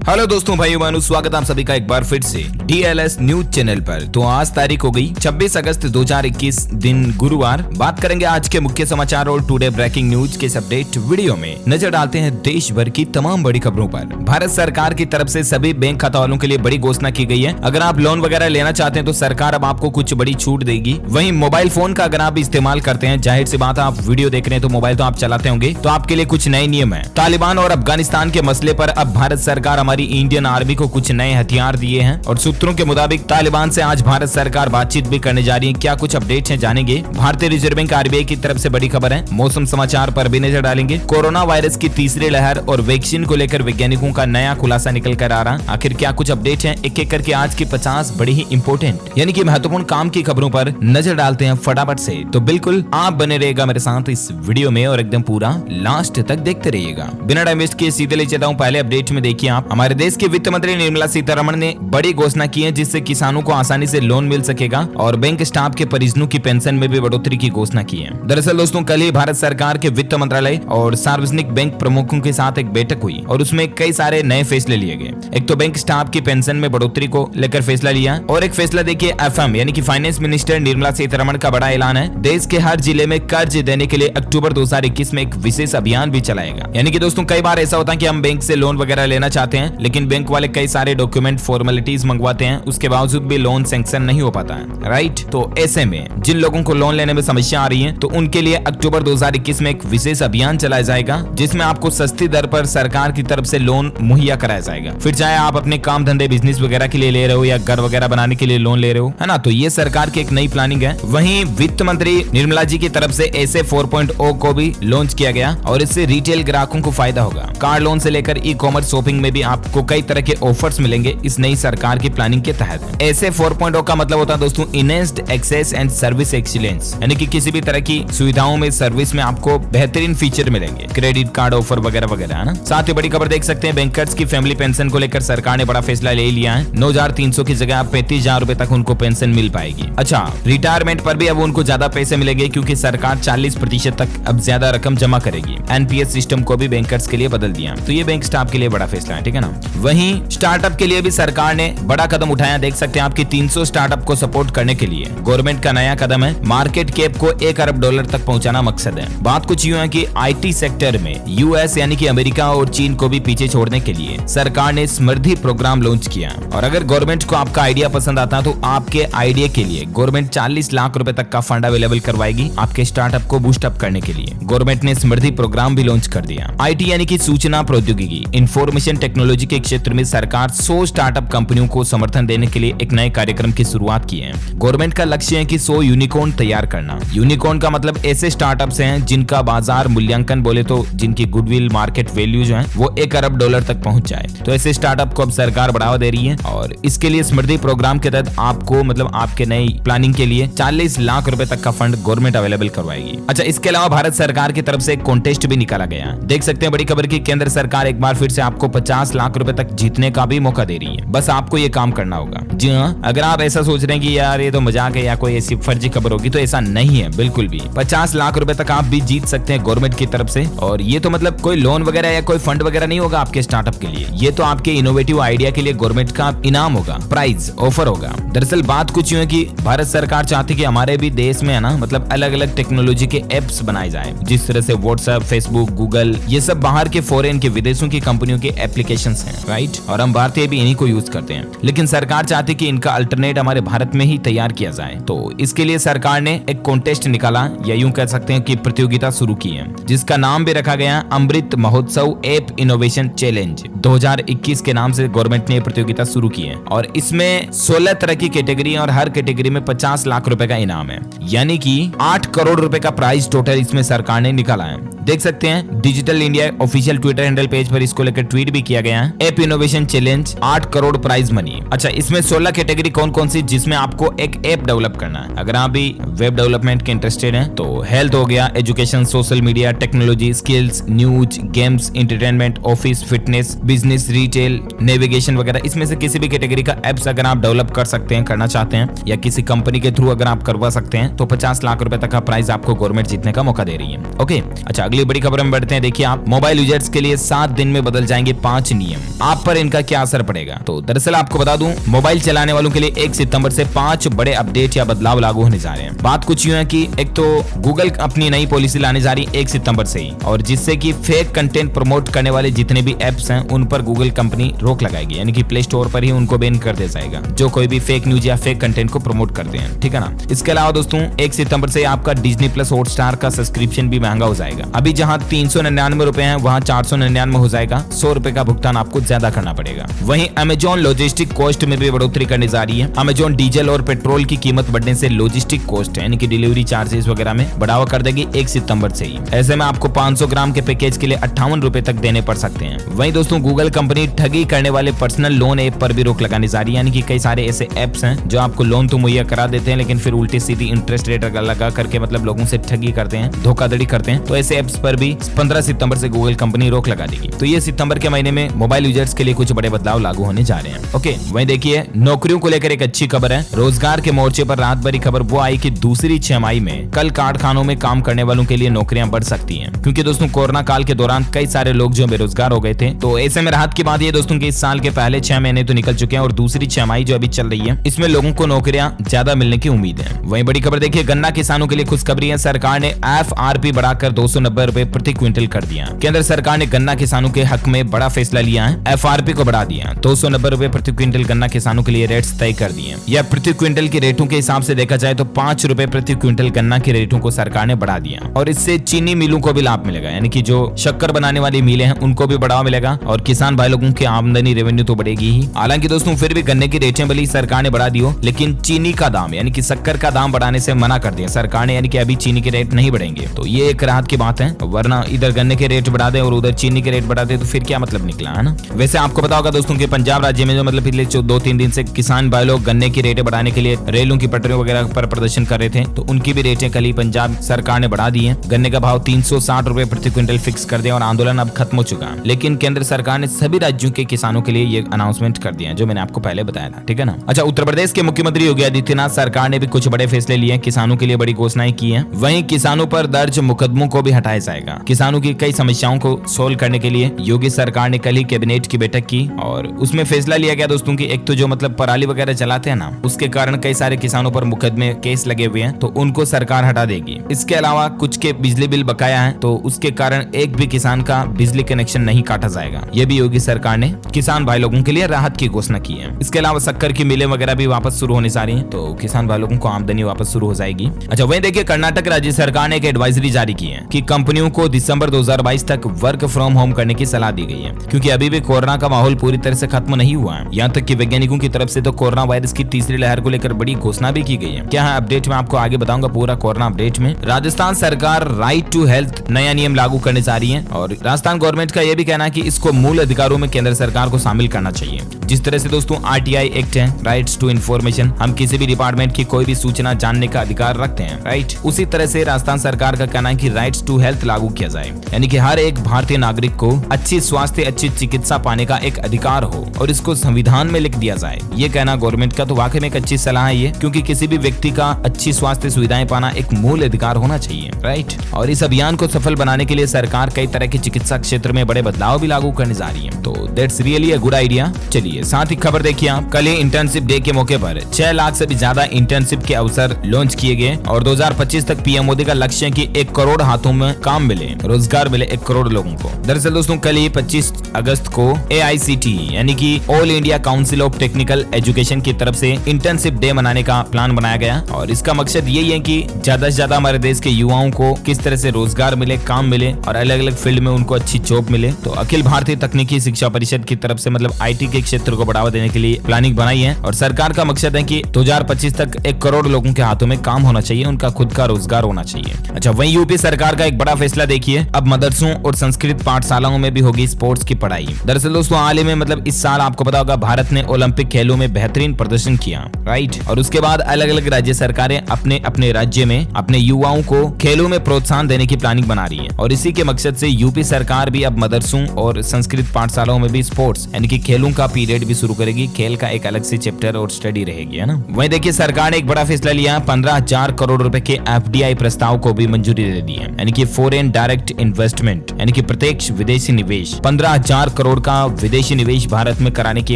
Hello दोस्तों, भाइयों बहनों, स्वागत आप सभी का एक बार फिर से DLS न्यूज चैनल पर। तो आज तारीख हो गई 26 अगस्त 2021, दिन गुरुवार। बात करेंगे आज के मुख्य समाचार और टुडे ब्रेकिंग न्यूज के इस अपडेट वीडियो में। नजर डालते हैं देश भर की तमाम बड़ी खबरों पर। भारत सरकार की तरफ से सभी बैंक खाता वालों के लिए बड़ी घोषणा की गई है। अगर आप लोन वगैरह लेना चाहते हैं तो सरकार अब आपको कुछ बड़ी छूट देगी। वहीं मोबाइल फोन का अगर आप इस्तेमाल करते हैं, जाहिर सी बात है आप वीडियो देख रहे हैं तो मोबाइल तो आप चलाते होंगे, तो आपके लिए कुछ नए नियम है। तालिबान और अफगानिस्तान के मसले पर अब भारत सरकार हमारी इंडियन आर्मी को कुछ नए हथियार दिए हैं और सूत्रों के मुताबिक तालिबान से आज भारत सरकार बातचीत भी करने जा रही है। क्या कुछ अपडेट्स हैं जानेंगे। भारतीय रिजर्व बैंक RBI की तरफ से बड़ी खबर है। मौसम समाचार पर भी नजर डालेंगे। कोरोना वायरस की तीसरी लहर और वैक्सीन को लेकर वैज्ञानिकों का नया खुलासा निकल कर आ रहा। आखिर क्या कुछ अपडेट है, एक एक करके आज की 50 बड़ी ही इंपोर्टेंट यानी कि महत्वपूर्ण काम की खबरों पर नजर डालते हैं फटाफट से। तो बिल्कुल आप बने रहेगा मेरे साथ इस वीडियो में और एकदम पूरा लास्ट तक देखते रहिएगा। बिना टाइम वेस्ट किए सीधे ले चलता हूं पहले अपडेट में। देखिए आप, हमारे देश के वित्त मंत्री निर्मला सीतारमण ने बड़ी घोषणा की है जिससे किसानों को आसानी से लोन मिल सकेगा और बैंक स्टाफ के परिजनों की पेंशन में भी बढ़ोतरी की घोषणा की है। दरअसल दोस्तों, कल ही भारत सरकार के वित्त मंत्रालय और सार्वजनिक बैंक प्रमुखों के साथ एक बैठक हुई और उसमें कई सारे नए फैसले लिए गए। एक तो बैंक स्टाफ की पेंशन में बढ़ोतरी को लेकर फैसला लिया और एक फैसला देखिए FM यानी कि फाइनेंस मिनिस्टर निर्मला सीतारमण का बड़ा ऐलान है। देश के हर जिले में कर्ज देने के लिए अक्टूबर 2021 में एक विशेष अभियान भी चलाएगा। यानी कि दोस्तों, कई बार ऐसा होता है कि हम बैंक से लोन वगैरह लेना चाहते हैं लेकिन बैंक वाले कई सारे डॉक्यूमेंट फॉर्मेलिटीज मंगवाते हैं, उसके बावजूद भी लोन सैंक्शन नहीं हो पाता है, राइट। तो ऐसे में जिन लोगों को लोन लेने में समस्या आ रही है तो उनके लिए अक्टूबर 2021 में एक विशेष अभियान चलाया जाएगा जिसमें आपको सस्ती दर पर सरकार की तरफ से लोन मुहैया कराया जाएगा। फिर चाहे आप अपने काम धंधे बिजनेस वगैरह के लिए ले रहे हो या घर वगैरह बनाने के लिए लोन ले रहे हो, है ना। तो ये सरकार की एक नई प्लानिंग है। वहीं वित्त मंत्री निर्मला जी की तरफ से ऐसे 4.0 को भी लॉन्च किया गया और इससे रिटेल ग्राहकों को फायदा होगा। कार लोन से लेकर ई-कॉमर्स शॉपिंग में भी आपको कई तरह के ऑफर्स मिलेंगे इस नई सरकार की प्लानिंग के तहत। ऐसे 4.0 का मतलब होता है दोस्तों enhanced access and service excellence, यानी कि किसी भी तरह की सुविधाओं में सर्विस में आपको बेहतरीन फीचर मिलेंगे, क्रेडिट कार्ड ऑफर वगैरह वगैरह, है ना। साथ ही बड़ी खबर देख सकते हैं, बैंकर्स की फैमिली पेंशन को लेकर सरकार ने बड़ा फैसला ले लिया है। 9,300 की जगह 35,000 रुपए तक उनको पेंशन मिल पाएगी। अच्छा, रिटायरमेंट पर भी अब उनको ज्यादा पैसे मिलेंगे क्योंकि सरकार 40% तक अब ज्यादा रकम जमा करेगी। NPS सिस्टम को भी बैंकर्स के लिए बदल दिया, तो ये बैंक स्टाफ के लिए बड़ा फैसला है, ठीक है ना। वहीं स्टार्टअप के लिए भी सरकार ने बड़ा कदम उठाया। देख सकते हैं आपकी 300 स्टार्टअप को सपोर्ट करने के लिए गवर्नमेंट का नया कदम है। मार्केट कैप को $1 अरब तक पहुंचाना मकसद है। बात कुछ यूं है कि IT सेक्टर में US यानी कि अमेरिका और चीन को भी पीछे छोड़ने के लिए सरकार ने समृद्धि प्रोग्राम लॉन्च किया। और अगर गवर्नमेंट को आपका आइडिया पसंद आता है तो आपके आइडिया के लिए गवर्नमेंट 40 लाख रुपए तक का फंड अवेलेबल करवाएगी आपके स्टार्टअप को बूस्ट अप करने के लिए। गवर्नमेंट ने समृद्धि प्रोग्राम भी लॉन्च कर दिया। IT यानी कि सूचना प्रौद्योगिकी इंफॉर्मेशन टेक्नोलॉजी के क्षेत्र में सरकार 100 स्टार्टअप कंपनियों को समर्थन देने के लिए एक नए कार्यक्रम की शुरुआत की है। गवर्नमेंट का लक्ष्य है कि 100 यूनिकॉर्न तैयार करना। यूनिकॉर्न का मतलब ऐसे स्टार्टअप्स हैं जिनका बाजार मूल्यांकन बोले तो जिनकी गुडविल मार्केट वैल्यू जो है वो $1 अरब तक पहुंच जाए। तो ऐसे स्टार्टअप को अब सरकार बढ़ावा दे रही है और इसके लिए समृद्धि प्रोग्राम के तहत आपको मतलब आपके नई प्लानिंग के लिए 40 लाख रुपए तक का फंड गवर्नमेंट अवेलेबल करवाएगी। अच्छा, इसके अलावा भारत सरकार की तरफ से एक कॉन्टेस्ट भी निकाला गया। देख सकते हैं बड़ी खबर की केंद्र सरकार एक बार फिर से आपको 50 लाख रुपए तक जीतने का भी मौका दे रही है। बस आपको ये काम करना होगा। जी हाँ, अगर आप ऐसा सोच रहे हैं कि यार ये तो मजाक है या कोई ऐसी फर्जी खबर होगी, तो ऐसा नहीं है बिल्कुल भी। 50 लाख रुपए तक आप भी जीत सकते हैं गवर्नमेंट की तरफ से। और ये तो मतलब कोई लोन वगैरह या कोई फंड वगैरह नहीं होगा आपके स्टार्टअप के लिए, ये तो आपके इनोवेटिव आइडिया के लिए गवर्नमेंट का इनाम होगा, प्राइज ऑफर होगा। दरअसल बात कुछ यूं है कि भारत सरकार चाहती है कि हमारे भी देश में है ना मतलब अलग अलग टेक्नोलॉजी के एप्स बनाए जाए। जिस तरह से व्हाट्सएप, फेसबुक, गूगल, ये सब बाहर के फॉरेन के विदेशों की कंपनियों के एप्लीकेशंस हैं, राइट। और हम भारतीय भी इन्हीं को यूज करते हैं, लेकिन सरकार चाहती है कि इनका अल्टरनेट हमारे भारत में ही तैयार किया जाए। तो इसके लिए सरकार ने एक कॉन्टेस्ट निकाला या यूं कह सकते हैं कि प्रतियोगिता शुरू की है जिसका नाम भी रखा गया Amrit Mahotsav app innovation challenge 2021 के नाम से गवर्नमेंट ने प्रतियोगिता शुरू की है। और इसमें 16 तरह की कैटेगरी और हर कैटेगरी में 50 लाख रुपए का इनाम है, यानी कि 8 करोड़ रुपए का प्राइस टोटल इसमें सरकार ने निकाला है। देख सकते हैं digital India official Twitter handle page पर इसको लेकर ट्वीट भी किया गया है। App innovation challenge 8 crore prize money. अच्छा, इसमें 16 कैटेगरी कौन कौन सी, जिसमें आपको एक ऐप डेवलप करना है। अगर आप भी वेब डेवलपमेंट के इंटरेस्टेड हैं तो हेल्थ हो गया, education, social media, technology, skills, news, games, entertainment, office, fitness, business, retail, navigation वगैरह, इसमें से किसी भी कैटेगरी का एप्स अगर आप डेवलप कर सकते हैं, करना चाहते हैं या किसी कंपनी के थ्रू अगर आप करवा सकते हैं तो 50 लाख रुपए तक का प्राइज आपको गवर्नमेंट जीतने का मौका दे रही है। ओके, अच्छा अगली बड़ी खबर में बढ़ते हैं। देखिए आप, मोबाइल यूजर्स के लिए 7 दिन में बदल जाएंगे 5 नियम, आप पर इनका क्या असर पड़ेगा। तो दरअसल आपको बता दूं, मोबाइल चलाने वालों के लिए 1 सितंबर से 5 बड़े अपडेट या बदलाव लागू होने जा रहे हैं। बात कुछ यूं है कि एक तो गूगल अपनी नई पॉलिसी लाने जा रही है 1 सितंबर से ही, और जिससे कि फेक कंटेंट प्रमोट करने वाले जितने भी एप्स हैं उन पर गूगल कंपनी रोक लगाएगी, यानी कि प्ले स्टोर पर ही उनको बैन कर दिया जाएगा जो कोई भी फेक न्यूज या फेक कंटेंट को प्रमोट करते हैं, ठीक है ना। इसके अलावा दोस्तों 1 सितंबर से आपका डिज्नी प्लस हॉटस्टार का सब्सक्रिप्शन भी महंगा हो जाएगा। अभी जहां 399 रुपए है वहां 499 हो जाएगा, 100 रुपए का भुगतान आपको ज्यादा करना पड़ेगा। वहीं अमेजॉन लॉजिस्टिक कॉस्ट में भी बढ़ोतरी करने जा रही है। अमेजॉन डीजल और पेट्रोल की कीमत बढ़ने से लॉजिस्टिक कॉस्ट यानी कि डिलीवरी चार्जेस वगैरह में बढ़ावा कर देगी 1 सितंबर से ही। ऐसे में आपको 500 ग्राम के पैकेज के लिए 58 रुपए तक देने पड़ सकते हैं। वहीं दोस्तों गूगल कंपनी ठगी करने वाले पर्सनल लोन ऐप पर भी रोक लगाने जा रही है, यानी कि कई सारे ऐसे एप्स हैं जो आपको लोन तो मुहैया करा देते हैं लेकिन फिर उल्टी सीधी इंटरेस्ट रेट लगा करके मतलब लोगों से ठगी करते हैं, धोखाधड़ी करते हैं। तो ऐसे एप्स पर भी 15 सितंबर से गूगल कंपनी रोक लगा देगी। तो ये सितंबर के महीने में मोबाइल यूजर्स के लिए कुछ बड़े बदलाव लागू होने जा रहे हैं। ओके, वहीं देखिए नौकरियों को लेकर एक अच्छी खबर है। रोजगार के मोर्चे पर रात भरी खबर वो आई कि दूसरी छमाही में कल कारखानों में काम करने वालों के लिए नौकरियां बढ़ सकती हैं, क्योंकि दोस्तों कोरोना काल के दौरान कई सारे लोग जो बेरोजगार हो गए थे। तो ऐसे में राहत की बात ये दोस्तों कि इस साल के पहले 6 महीने तो निकल चुके हैं और दूसरी छमाही जो अभी चल रही है इसमें लोगों को नौकरियां ज्यादा मिलने की उम्मीद है। वहीं बड़ी खबर देखिए, गन्ना किसानों के लिए खुशखबरी है। सरकार ने FRP बढ़ाकर 290 रुपए प्रति क्विंटल कर दिया। केंद्र सरकार ने गन्ना किसानों के हक में बड़ा फैसला लिया है, FRP को बढ़ा दिया। 290 रुपए प्रति क्विंटल गन्ना किसानों के लिए रेट्स तय कर दिए। यह प्रति क्विंटल की रेटों के हिसाब से देखा जाए तो 5 रुपए प्रति क्विंटल गन्ना की रेटों को सरकार ने बढ़ा दिया, और इससे चीनी मिलों को भी लाभ मिलेगा, यानी कि जो शक्कर बनाने वाली मिलें हैं उनको भी बढ़ावा मिलेगा और किसान भाई लोगों की आमदनी रेवेन्यू तो बढ़ेगी ही। हालांकि दोस्तों फिर भी गन्ने की रेटें भले सरकार ने बढ़ा दी हो, लेकिन चीनी का दाम यानी कि शक्कर का दाम बढ़ाने से मना कर दिया सरकार ने, यानी कि अभी चीनी के रेट नहीं बढ़ेंगे। तो ये एक राहत की बात है, वरना इधर गन्ने के रेट बढ़ा दे और उधर चीनी के रेट बढ़ा दे तो फिर क्या मतलब निकला, है ना। वैसे आपको पता होगा दोस्तों कि पंजाब राज्य में जो मतलब पिछले 2-3 दिन से किसान भाई लोग गन्ने की रेटें बढ़ाने के लिए रेलों की पटरियों वगैरह पर प्रदर्शन कर रहे थे, तो उनकी भी रेटें कल ही पंजाब सरकार ने बढ़ा दी है। गन्ने का भाव 360 रुपए प्रति क्विंटल फिक्स कर दिया और आंदोलन अब खत्म हो चुका है। लेकिन केंद्र सरकार ने सभी राज्यों के किसानों के लिए ये अनाउंसमेंट कर दिया है जो मैंने आपको पहले बताया था, ठीक है ना। अच्छा, उत्तर प्रदेश के मुख्यमंत्री योगी आदित्यनाथ सरकार ने भी कुछ बड़े फैसले लिए, किसानों के लिए बड़ी घोषणाएं की हैं। वहीं किसानों पर दर्ज मुकदमों को भी हटाया जाएगा। किसानों की कई समस्याओं को सोल्व करने के लिए योगी सरकार ने कल ही कैबिनेट की बैठक की और उसमें फैसला लिया गया दोस्तों की एक तो जो मतलब पराली वगैरह चलाते हैं ना, उसके कारण कई सारे किसानों पर मुकदमे केस लगे हुए हैं, तो उनको सरकार हटा देगी। इसके अलावा कुछ के बिजली बिल बकाया है, तो उसके कारण एक भी किसान का बिजली कनेक्शन नहीं काटा जाएगा। ये भी योगी सरकार ने किसान भाई लोगों के लिए राहत की घोषणा की है। इसके अलावा शक्कर की मिलें वगैरह भी वापस शुरू होने जा रही हैं, तो किसान भाई लोगों को आमदनी वापस शुरू हो जाएगी। अच्छा, वहीं देखिए कर्नाटक राज्य सरकार ने एक एडवाइजरी जारी की है कि कंपनियों को दिसंबर 2022 तक वर्क फ्रॉम होम करने की सलाह दी गई है, क्योंकि अभी भी कोरोना का माहौल पूरी तरह से खत्म नहीं हुआ है। यहाँ तक कि वैज्ञानिकों की तरफ से तो कोरोना वायरस की तीसरी लहर को लेकर बड़ी घोषणा भी की गई है। क्या है अपडेट में आपको आगे बताऊंगा पूरा कोरोना अपडेट में। राजस्थान सरकार राइट टू हेल्थ नया नियम लागू करने जा रही है और राजस्थान गवर्नमेंट का यह भी कहना है कि इसको मूल अधिकारों में केंद्र सरकार को शामिल करना चाहिए। जिस तरह से दोस्तों RTI एक्ट है, राइट्स टू इन्फॉर्मेशन, हम किसी भी डिपार्टमेंट की कोई भी सूचना जानने का अधिकार रखते हैं, राइट। उसी तरह से राजस्थान सरकार का कहना है कि राइट्स टू हेल्थ लागू किया जाए, यानी कि हर एक भारतीय नागरिक को अच्छी स्वास्थ्य अच्छी चिकित्सा पाने का एक अधिकार हो और इसको संविधान में लिख दिया जाए। ये कहना गवर्नमेंट का तो वाकई में एक अच्छी सलाह है ये, क्योंकि किसी भी व्यक्ति का अच्छी स्वास्थ्य सुविधाएं पाना एक मूल अधिकार होना चाहिए, राइट। और इस अभियान को सफल बनाने के लिए सरकार कई तरह के चिकित्सा क्षेत्र में बड़े बदलाव भी लागू करने जा रही है, तो that's really a good idea. चलिए साथ ही खबर देखिए आप, कल ही इंटर्नशिप डे के मौके पर 6 लाख से भी ज्यादा इंटर्नशिप के अवसर लॉन्च किए गए और 2025 तक पीएम मोदी का लक्ष्य है कि 1 करोड़ हाथों में काम मिले, रोजगार मिले 1 करोड़ लोगों को। दरअसल दोस्तों कल ही 25 अगस्त को AICTE यानी कि all India council of technical education की तरफ से इंटर्नशिप डे मनाने का प्लान बनाया गया और इसका मकसद यही है कि ज्यादा से ज्यादा हमारे देश के युवाओं को किस तरह से रोजगार मिले, काम मिले और अलग अलग फील्ड में उनको अच्छी जॉब मिले। तो अखिल भारतीय तकनीकी शिक्षा परिषद की तरफ से मतलब IT के क्षेत्र को बढ़ावा देने के लिए प्लानिंग बनाई है और सरकार का मकसद है कि 2025 तक 1 करोड़ लोगों के हाथों में काम होना चाहिए, उनका खुद का रोजगार होना चाहिए। अच्छा, वहीं यूपी सरकार का एक बड़ा फैसला देखिए, अब मदरसों और संस्कृत पाठशालाओं में भी होगी स्पोर्ट्स की पढ़ाई। दरअसल दोस्तों हाल ही में मतलब इस साल आपको पता होगा भारत ने ओलंपिक खेलों में बेहतरीन प्रदर्शन किया, राइट। और उसके बाद अलग अलग राज्य सरकारें अपने अपने राज्य में अपने युवाओं को खेलों में प्रोत्साहन देने की प्लानिंग बना रही है और इसी के मकसद से यूपी सरकार भी अब मदरसों और संस्कृत पाठशालाओं में भी स्पोर्ट्स यानी कि खेलों का पीरियड पीरियड भी शुरू करेगी, खेल का एक अलग से चैप्टर और स्टडी रहेगी, है ना। वहीं देखिए सरकार ने एक बड़ा फैसला लिया, 15,000 करोड़ रुपए के FDI प्रस्ताव को भी मंजूरी दे दी है, यानी कि फॉरेन डायरेक्ट इन्वेस्टमेंट, यानी कि प्रत्यक्ष विदेशी निवेश। 15,000 करोड़ का विदेशी निवेश भारत में कराने की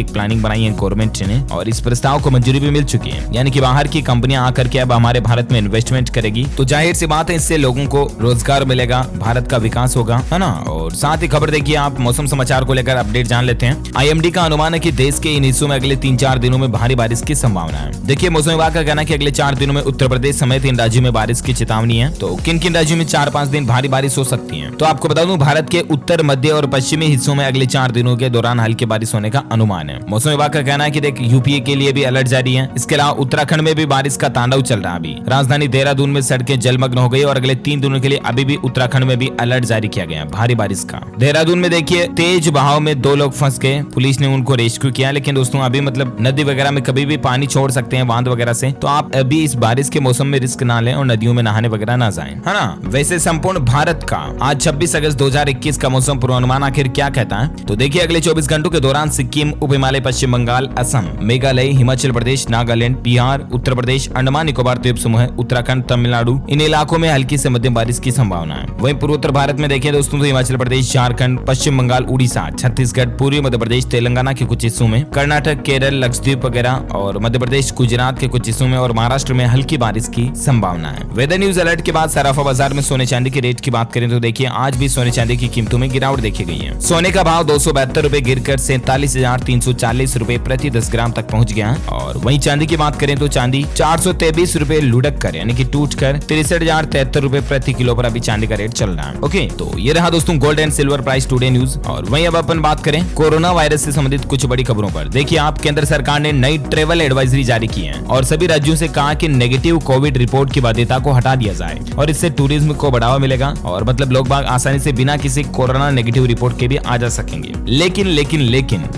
एक प्लानिंग बनाई है गवर्नमेंट ने, और इस प्रस्ताव को मंजूरी भी मिल चुकी है, यानी कि बाहर की कंपनियां आकर के अब हमारे भारत में इन्वेस्टमेंट करेगी, तो जाहिर सी बात है इससे लोगों को रोजगार मिलेगा, भारत का विकास होगा, है ना। और साथ ही खबर देखिए आप मौसम समाचार को लेकर अपडेट जान लेते हैं। IMD का अनुमान है कि देश के इन हिस्सों में अगले 3-4 दिनों में भारी बारिश की संभावना है। देखिए मौसम विभाग का कहना है कि अगले 4 दिनों में उत्तर प्रदेश समेत इन राज्यों में बारिश की चेतावनी है। तो किन किन राज्यों में 4-5 दिन भारी बारिश हो सकती है, तो आपको बता दूं भारत के उत्तर, मध्य और पश्चिमी हिस्सों में अगले 4 दिनों के दौरान हल्की बारिश होने का अनुमान है। मौसम विभाग का कहना है कि देख यूपी के लिए भी अलर्ट जारी है। इसके अलावा उत्तराखंड में भी बारिश का तांडव चल रहा है। अभी राजधानी देहरादून में सड़कें जलमग्न हो गई और अगले 3 दिनों के लिए अभी भी उत्तराखंड में भी अलर्ट जारी किया गया है भारी बारिश का। देहरादून में देखिए तेज बहाव में 2 लोग फंस गए, पुलिस ने उनको रेस्क्यू किया, लेकिन दोस्तों अभी मतलब नदी वगैरह में कभी भी पानी छोड़ सकते हैं, बांध वगैरह से, तो आप अभी इस बारिश के मौसम में रिस्क ना लें और नदियों में नहाने वगैरह ना जाएं, है ना। वैसे संपूर्ण भारत का आज 26 अगस्त 2021 का मौसम पूर्वानुमान आखिर क्या कहता है, तो देखिए अगले 24 घंटों के दौरान सिक्किम, उप हिमालय, पश्चिम बंगाल, असम, मेघालय, हिमाचल प्रदेश, नागालैंड, बिहार, उत्तर प्रदेश, अंडमान निकोबार द्वीप समूह, उत्तराखंड, तमिलनाडु, इन इलाकों में हल्की से मध्यम बारिश की संभावना है। वहीं पूर्वोत्तर भारत में देखें दोस्तों तो हिमाचल प्रदेश, झारखंड, पश्चिम बंगाल, उड़ीसा, छत्तीसगढ़, पूर्वी मध्य प्रदेश, तेलंगाना के कुछ हिस्सों में, कर्नाटक, केरल, लक्षद्वीप वगैरह और मध्य प्रदेश, गुजरात के कुछ हिस्सों में और महाराष्ट्र में हल्की बारिश की संभावना है। वेदर न्यूज अलर्ट के बाद सराफा बाजार में सोने चांदी के रेट की बात करें तो देखिए आज भी सोने चांदी की कीमतों में गिरावट देखी गई है। सोने का भाव 272 रुपए गिरकर 47,340 रुपए प्रति 10 ग्राम तक पहुंच गया, और वहीं चांदी की बात करें तो चांदी 423 रुपए लुढ़क कर यानी कि टूट कर 63,073 रुपए प्रति किलो पर अभी चांदी का रेट चल रहा है। ओके, तो ये रहा दोस्तों gold and silver price today news. और वहीं अब अपन बात करें कोरोना वायरस से संबंधित कुछ बड़ी खबरों पर। देखिए आप केंद्र सरकार ने नई ट्रेवल एडवाइजरी जारी की है और सभी राज्यों से कहा कि नेगेटिव कोविड रिपोर्ट की बाध्यता को हटा दिया जाए और इससे टूरिज्म को बढ़ावा मिलेगा और मतलब लोग बाग आसानी से बिना किसी कोरोना नेगेटिव रिपोर्ट के भी आ जा सकेंगे। लेकिन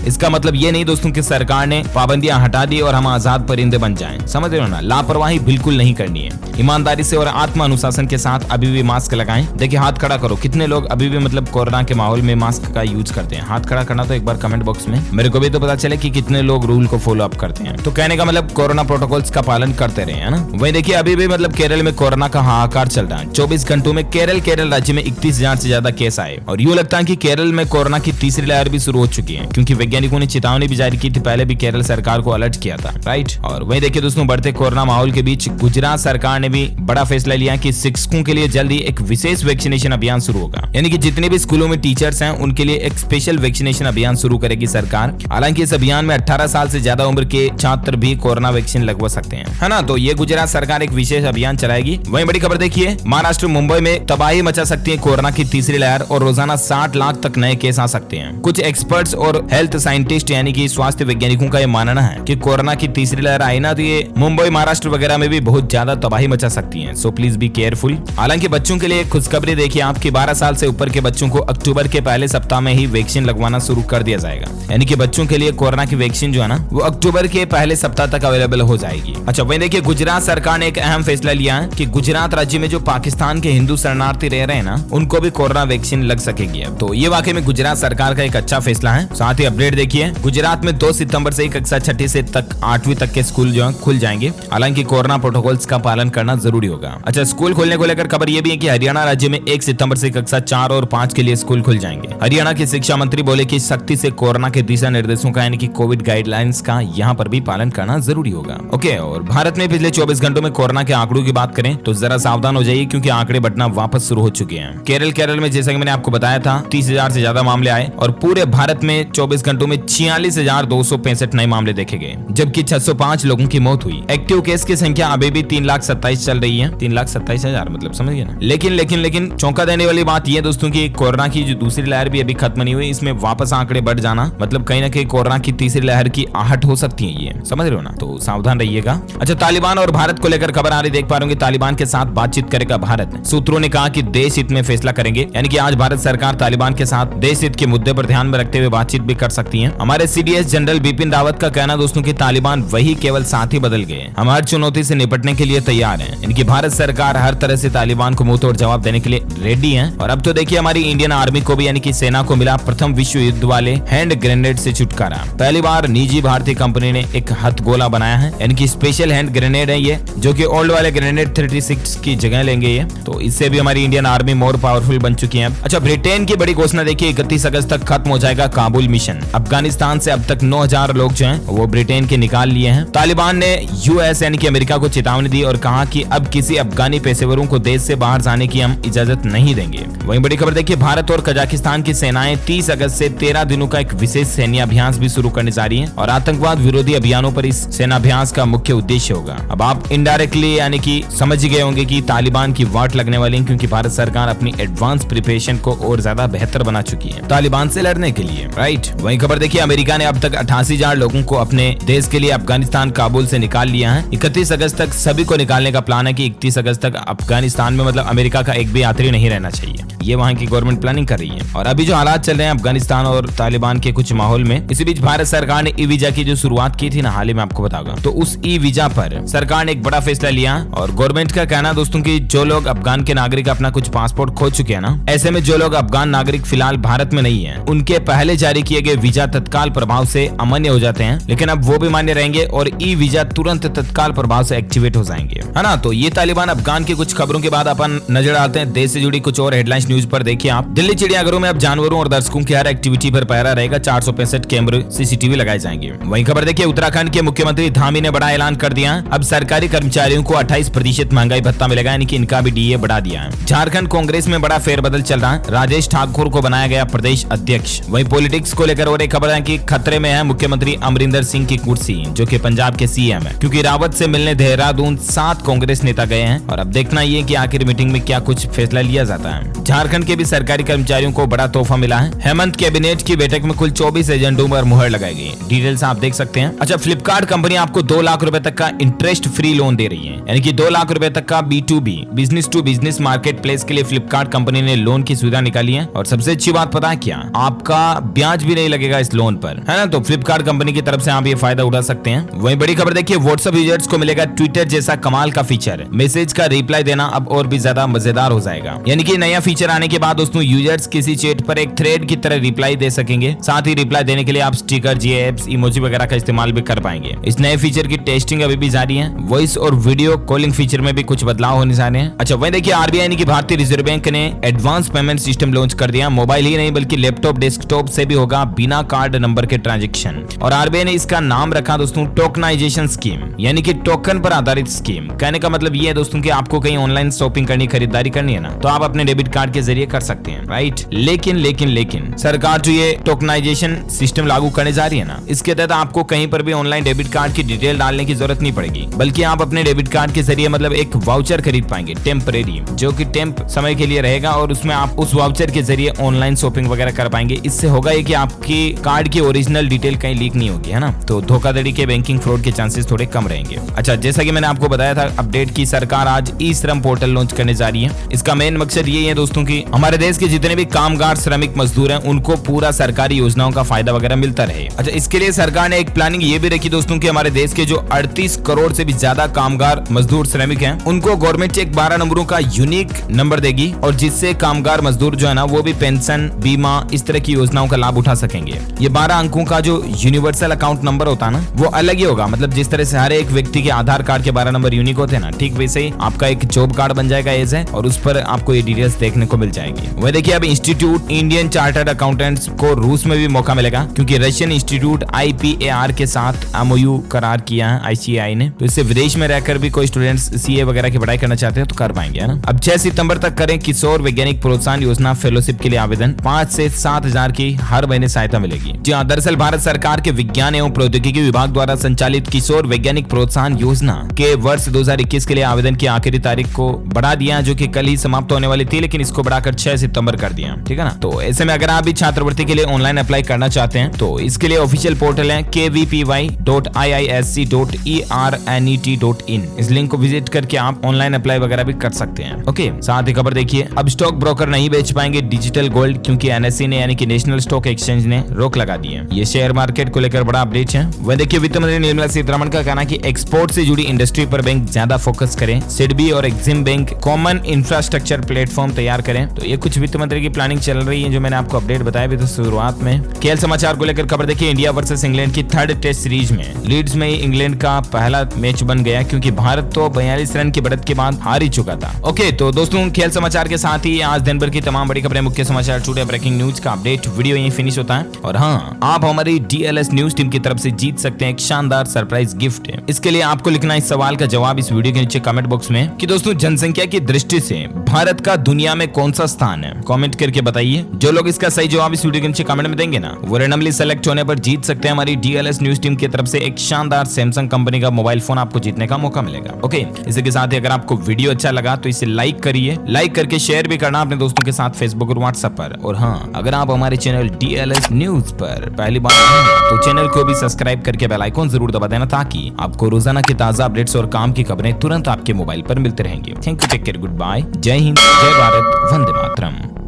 इसका मतलब ये नहीं दोस्तों कि सरकार ने पाबंदियां हटा दी और हम आजाद परिंदे बन जाएं। समझ रहे हो ना, लापरवाही बिल्कुल नहीं करनी है। ईमानदारी से और आत्म अनुशासन के साथ अभी भी मास्क लगाएं। देखिए हाथ खड़ा करो, कितने लोग अभी भी मतलब कोरोना के माहौल में मास्क का यूज करते हैं। हाथ खड़ा करना तो एक बार कमेंट बॉक्स में मेरे को भी तो पता चले कि कितने लोग रूल को फॉलो अप करते हैं। तो कहने का मतलब कोरोना प्रोटोकॉल्स का पालन करते रहे, है ना। वहीं देखिए अभी भी मतलब केरल में कोरोना का हाहाकार चल रहा है। 24 घंटों में केरल राज्य में 31,000 से ज्यादा केस आए और यूं लगता है कि केरल में कोरोना की तीसरी लहर भी शुरू हो चुकी है, क्योंकि वैज्ञानिकों ने चेतावनी भी जारी की थी, पहले भी केरल सरकार को अलर्ट किया था, राइट। और वहीं देखिए दोस्तों बढ़ते कोरोना माहौल के बीच गुजरात सरकार ने भी बड़ा फैसला लिया कि शिक्षकों के लिए जल्दी एक विशेष वैक्सीनेशन अभियान शुरू होगा, यानी कि जितने भी स्कूलों में टीचर्स हैं उनके लिए एक स्पेशल वैक्सीनेशन अभियान शुरू करेगी सरकार। हालांकि इस अभियान में 18 साल से ज्यादा उम्र के छात्र भी कोरोना वैक्सीन लगवा सकते हैं, है ना। तो ये गुजरात सरकार एक विशेष अभियान चलाएगी। वहीं बड़ी खबर देखिए महाराष्ट्र मुंबई में तबाही मचा सकती है कोरोना की तीसरी लहर और रोजाना 60 लाख तक नए केस आ सकते हैं। कुछ एक्सपर्ट्स और हेल्थ साइंटिस्ट यानी कि स्वास्थ्य वैज्ञानिकों का यह मानना है कि कोरोना की तीसरी लहर आई ना तो ये मुंबई, महाराष्ट्र वगैरह में भी बहुत ज्यादा तबाही मचा सकती है। So please be careful. हालांकि बच्चों के लिए खुशखबरी देखिए आपके 12 साल से ऊपर के बच्चों को अक्टूबर के पहले सप्ताह में ही वैक्सीन लगवाना शुरू कर दिया जाएगा, यानी कि बच्चों के लिए कोरोना की वैक्सीन जो है ना वो अक्टूबर के पहले सप्ताह तक अवेलेबल हो जाएगी। अच्छा वहीं देखिए गुजरात सरकार ने एक अहम फैसला लिया है कि गुजरात राज्य में जो पाकिस्तान के हिंदू शरणार्थी रह रहे हैं ना उनको भी कोरोना वैक्सीन लग सकेगी। तो ये वाकई में गुजरात सरकार का एक अच्छा फैसला है। साथ ही अपडेट देखिए गुजरात में 2 सितंबर से कक्षा 6 से तक 8वीं तक के स्कूल जो है खुल जाएंगे। हालांकि कोरोना प्रोटोकॉल्स का पालन करना जरूरी होगा। अच्छा स्कूल खोलने को लेकर खबर ये भी है कि हरियाणा राज्य में 1 सितंबर से कक्षा 4 और 5 के लिए स्कूल खुल जाएंगे। हरियाणा के शिक्षा मंत्री बोले कि सख्ती से कोरोना के दिशा निर्देशों का यानी कि कोविड गाइडलाइंस का यहाँ पर भी पालन करना जरूरी होगा। ओके, और भारत में पिछले 24 घंटों में कोरोना के आंकड़ों की बात करें तो जरा सावधान हो जाइए क्योंकि आंकड़े बढ़ना वापस शुरू हो चुके हैं। केरल में जैसा कि मैंने आपको बताया था 30,000 से ज्यादा मामले आए और पूरे भारत में 24 घंटों में 46,265 नए मामले देखे गए, जबकि 605 लोगों की मौत हुई। एक्टिव केस की संख्या अभी भी 3,27,000 चल रही है। 3,27,000 मतलब समझ गए ना। लेकिन चौंका देने वाली बात यह दोस्तों की कोरोना की जो दूसरी लहर भी अभी खत्म नहीं हुई, इसमें वापस आंकड़े बढ़ जाना मतलब कहीं ना कहीं कोरोना की तीसरी लहर की आहट हो सकती है, ये समझ रहे हो ना। तो सावधान रहिएगा। अच्छा तालिबान और भारत को लेकर खबर आ रही देख पा रहे होंगे, तालिबान के साथ बातचीत करेगा भारत। सूत्रों ने कहा कि देश हित में फैसला करेंगे, यानी कि आज भारत सरकार तालिबान के साथ देश हित के मुद्दे पर ध्यान में रखते हुए बातचीत भी कर सकती है। हमारे CDS जनरल बिपिन रावत का कहना दोस्तों की तालिबान वही केवल साथी बदल गए, हम हर चुनौती से निपटने के लिए तैयार हैं। इनकी भारत सरकार हर तरह से तालिबान को मुंह तोड़ जवाब देने के लिए रेडी है। और अब तो देखिए हमारी इंडियन आर्मी को भी यानी कि सेना को मिला प्रथम विश्व युद्ध वाले हैंड ग्रेनेड से छुटकारा। छुटकारा। पहली बार निजी भारतीय कंपनी ने एक हथगोला बनाया है, यानी कि स्पेशल हैंड ग्रेनेड है ये, जो कि ओल्ड वाले ग्रेनेड 36 की जगह लेंगे ये। तो इससे भी हमारी इंडियन आर्मी मोर पावरफुल बन चुकी है। अच्छा, ब्रिटेन की बड़ी घोषणा देखिए, 31 अगस्त तक खत्म हो जाएगा काबुल मिशन। अफगानिस्तान से अब तक 9000 लोग जो हैं वो ब्रिटेन के निकाल लिए हैं। तालिबान ने यूएस यानी कि अमेरिका को चेतावनी दी और कहा कि अब किसी अफगानी पेशेवरों को देश से बाहर जाने की हम इजाजत नहीं देंगे। वहीं बड़ी खबर देखिए, भारत और कजाकिस्तान की सेनाएं 30 अगस्त से 13 दिनों का एक विशेष सैन्य अभ्यास भी शुरू करने जा रही है और आतंकवाद विरोधी अभियानों पर इस सेनाभ्यास का मुख्य उद्देश्य होगा। अब आप इनडायरेक्टली यानी कि समझ गए होंगे कि तालिबान की वाट लगने वाली है, क्योंकि भारत सरकार अपनी एडवांस प्रिपरेशन को और ज्यादा बेहतर बना चुकी है तालिबान से लड़ने के लिए, राइट। वहीं खबर देखिए, अमेरिका ने अब तक 88,000 लोगों को अपने देश के लिए अफगानिस्तान काबुल से निकाल लिया है। 31 अगस्त तक सभी को निकालने का प्लान है कि 31 अगस्त तक अफगानिस्तान में मतलब अमेरिका का एक भी यात्री नहीं रहना चाहिए। ये वहां की गवर्नमेंट प्लानिंग कर रही है। और अभी जो हालात चल रहे हैं अफगानिस्तान और तालिबान के कुछ माहौल में, इसी बीच भारत सरकार ने ई वीजा की जो शुरुआत की थी ना, हाल ही में आपको बताऊंगा, तो उस ई वीजा पर सरकार ने एक बड़ा फैसला लिया और गवर्नमेंट का कहना दोस्तों की जो लोग अफगान के नागरिक अपना कुछ पासपोर्ट खो चुके हैं ना, ऐसे में जो लोग अफगान नागरिक फिलहाल भारत में नहीं है, उनके पहले जारी किए गए वीजा तत्काल प्रभाव से अमान्य हो जाते हैं, लेकिन अब वो भी मान्य रहेंगे और ई वीजा तुरंत तत्काल प्रभाव से एक्टिवेट हो जाएंगे, है ना। तो ये तालिबान अफगान की कुछ खबरों के बाद अपन नजर डालते हैं देश से जुड़ी कुछ और हेडलाइंस न्यूज पर। देखिए आप, दिल्ली चिड़ियाघरों में अब जानवरों और दर्शकों की हर एक्टिविटी पर पहरा रहेगा। 465 कैमरे सीसीटीवी लगाए जाएंगे। वहीं खबर देखिए, उत्तराखंड के मुख्यमंत्री धामी ने बड़ा ऐलान कर दिया, अब सरकारी कर्मचारियों को 28% महंगाई भत्ता मिलेगा, यानी कि इनका भी डीए बढ़ा दिया है। झारखंड कांग्रेस में बड़ा फेरबदल चल रहा है, राजेश ठाकुर को बनाया गया प्रदेश अध्यक्ष। वहीं पॉलिटिक्स को लेकर और एक खबर है कि खतरे में है मुख्यमंत्री अमरिंदर सिंह की कुर्सी, जो कि पंजाब के सीएम है, क्योंकि रावत से मिलने देहरादून 7 कांग्रेस नेता गए हैं और अब देखना ये कि आखिर मीटिंग में क्या कुछ फैसला लिया जाता है। झारखंड के भी सरकारी कर्मचारियों को बड़ा तोहफा मिला है। हेमंत कैबिनेट की बैठक में कुल 24 एजेंडों पर मुहर लगाई गई। डिटेल्स आप देख सकते हैं। अच्छा, फ्लिपकार्ट कंपनी आपको 2 लाख रुपए तक का इंटरेस्ट फ्री लोन दे रही है, यानी कि 2 लाख रुपए तक का B2B business to business market place के लिए फ्लिपकार्ट कंपनी ने लोन की सुविधा निकाली है। और सबसे अच्छी बात पता है क्या, आपका ब्याज भी नहीं लगेगा इस लोन पर, है ना। तो फ्लिपकार्ट कंपनी की तरफ से आप ये फायदा उठा सकते हैं। वहीं बड़ी खबर देखिए, व्हाट्सएप यूजर्स को मिलेगा ट्विटर जैसा कमाल का फीचर, मैसेज का रिप्लाई देना अब और भी ज्यादा मजेदार हो जाएगा। यानी कि नया फीचर आने के बाद दोस्तों यूजर्स किसी चैट पर एक थ्रेड की तरह रिप्लाई दे सकेंगे। साथ ही रिप्लाई देने के लिए आप स्टिकर, GIFs, इमोजी वगैरह का इस्तेमाल भी कर पाएंगे। इस नए फीचर की टेस्टिंग अभी भी जारी है। वॉइस और वीडियो कॉलिंग फीचर में भी कुछ बदलाव होने जा रहे हैं। अच्छा, वहीं देखिए, RBI यानी कि भारतीय रिजर्व बैंक ने एडवांस पेमेंट सिस्टम लॉन्च कर दिया। मोबाइल ही नहीं बल्कि लैपटॉप, डेस्कटॉप से भी होगा बिना कार्ड नंबर के ट्रांजेक्शन। और RBI ने इसका नाम रखा दोस्तों टोकनाइजेशन स्कीम, यानी कि टोकन पर आधारित स्कीम। कहने का मतलब ये है दोस्तों कि आपको कहीं ऑनलाइन शॉपिंग करनी, खरीदारी करनी है ना, तो आप अपने डेबिट कार्ड के जरिए कर सकते हैं, राइट। लेकिन सरकार जो ये टोकनाइजेशन सिस्टम लागू करने जा रही है ना, इसके तहत आपको कहीं पर भी ऑनलाइन डेबिट कार्ड की डिटेल डालने की जरूरत नहीं पड़ेगी, बल्कि आप अपने डेबिट कार्ड के जरिए मतलब एक वाउचर खरीद पाएंगे टेम्परेरी, जो कि टेम्प समय के लिए रहेगा और उसमें आप उस वाउचर के जरिए ऑनलाइन शॉपिंग वगैरह कर पाएंगे। इससे होगा ये कि आपकी कार्ड की ओरिजिनल डिटेल कहीं लीक नहीं होगी, है ना। तो धोखाधड़ी के, बैंकिंग फ्रॉड के चांसेस थोड़े कम रहेंगे। अच्छा, जैसा कि मैंने आपको बताया था अपडेट की, सरकार आज ई श्रम पोर्टल लॉन्च करने जा रही है। इसका मेन मकसद ये है दोस्तों की हमारे देश के जितने भी कामगार, श्रमिक, मजदूर हैं, उनको पूरा सरकारी योजनाओं का फायदा वगैरह मिलता रहे। अच्छा, इसके लिए सरकार ने एक प्लानिंग ये भी रखी दोस्तों कि हमारे देश के जो 38 करोड़ से भी ज्यादा कामगार, मजदूर, श्रमिक हैं, उनको गवर्नमेंट एक 12 नंबरों का यूनिक नंबर देगी और जिससे कामगार, मजदूर जो है ना, वो भी पेंशन, बीमा, इस तरह की योजनाओं का लाभ उठा सकेंगे। ये 12 अंकों का जो यूनिवर्सल अकाउंट नंबर होता है ना, वो अलग ही होगा। मतलब जिस तरह से हर एक व्यक्ति के आधार कार्ड के 12 नंबर यूनिक होते हैं ना, ठीक वैसे ही आपका एक जॉब कार्ड बन जाएगा एज है, और उस पर आपको ये डिटेल्स देखने को मिल जाएगी। वह देखिए, अब इंस्टीट्यूट इंडियन चार्टर्ड अकाउंटेंट्स को रूस में भी मौका मिलेगा, क्योंकि रशियन इंस्टीट्यूट IPAR के साथ MOU करार किया है ICAI ने। तो इससे विदेश में रहकर भी कोई स्टूडेंट्स CA वगैरह की पढ़ाई करना चाहते हैं तो कर पाएंगे, है ना। अब 6 सितंबर तक करें किशोर वैज्ञानिक प्रोत्साहन योजना फेलोशिप के लिए आवेदन। 5 से 7 हजार की हर महीने सहायता मिलेगी। जी हाँ, दरअसल भारत सरकार के विज्ञान एवं प्रौद्योगिकी विभाग द्वारा संचालित किशोर वैज्ञानिक प्रोत्साहन योजना के वर्ष 2021 के लिए आवेदन की आखिरी तारीख को बढ़ा दिया, जो कि कल ही समाप्त होने वाली थी, लेकिन इसको बढ़ाकर 6 सितंबर कर दिया, ठीक है ना। तो ऐसे में अगर आप भी छात्रवृत्ति के लिए ऑनलाइन अप्लाई करना चाहते हैं तो इसके लिए ऑफिशियल पोर्टल है kvpy.iisc.ernet.in। इस लिंक को विजिट करके आप ऑनलाइन अप्लाई वगैरह भी कर सकते हैं। ओके, साथ ही खबर देखिए, अब स्टॉक ब्रोकर नहीं बेच पाएंगे डिजिटल गोल्ड, क्योंकि NSE ने यानी कि नेशनल स्टॉक एक्सचेंज ने रोक लगा दी है। ये शेयर मार्केट को लेकर बड़ा अपडेट है। वह देखिए, वित्त मंत्री निर्मला सीतारमण का कहना कि एक्सपोर्ट से जुड़ी इंडस्ट्री पर बैंक ज्यादा फोकस करें। सिडबी और Exim bank common infrastructure platform तैयार करें। तो ये कुछ वित्त मंत्री की प्लानिंग चल रही है जो मैंने आपको अपडेट बताया भी था शुरुआत में। खेल समाचार को लेकर खबर देखिए, इंडिया वर्सेस इंग्लैंड की थर्ड टेस्ट सीरीज में लीड्स में इंग्लैंड का पहला मैच बन गया क्योंकि भारत तो 42 रन की बढ़त के बाद हार ही चुका था। ओके तो दोस्तों, खेल समाचार के साथ ही आज दिन भर की तमाम बड़ी खबरें, मुख्य समाचार, टुडे ब्रेकिंग न्यूज का अपडेट वीडियो यहीं फिनिश होता है। और हाँ, आप हमारी DLS न्यूज टीम की तरफ से जीत सकते हैं एक शानदार सरप्राइज गिफ्ट। इसके लिए आपको लिखना इस सवाल का जवाब इस वीडियो के नीचे कमेंट बॉक्स में कि दोस्तों जनसंख्या की दृष्टि से भारत का दुनिया में कौन सा स्थान है। कमेंट करके बताइए। जो लोग इसका सही जवाब इस वीडियो के नीचे कमेंट में देंगे ना, वो रैंडमली सेलेक्ट होने पर जीत सकते हैं हमारी DLS न्यूज टीम की तरफ से एक शानदार सैमसंग कंपनी का मोबाइल फोन आपको जीतने का मौका मिलेगा। ओके, इसी के साथ ही अगर आपको वीडियो अच्छा लगा तो इसे लाइक करिए, लाइक करके शेयर भी करना अपने दोस्तों के साथ फेसबुक और व्हाट्सएप पर। और हाँ, अगर आप हमारे चैनल DLS न्यूज पर पहली बार आए हैं तो चैनल को भी सब्सक्राइब करके बेल आइकन जरूर दबा देना ताकि आपको रोजाना की ताजा अपडेट्स और काम की खबरें तुरंत आपके मोबाइल पर मिलते रहेंगे। Thank you, take care, good bye, जय हिंद, जय भारत, वंदे मातरम।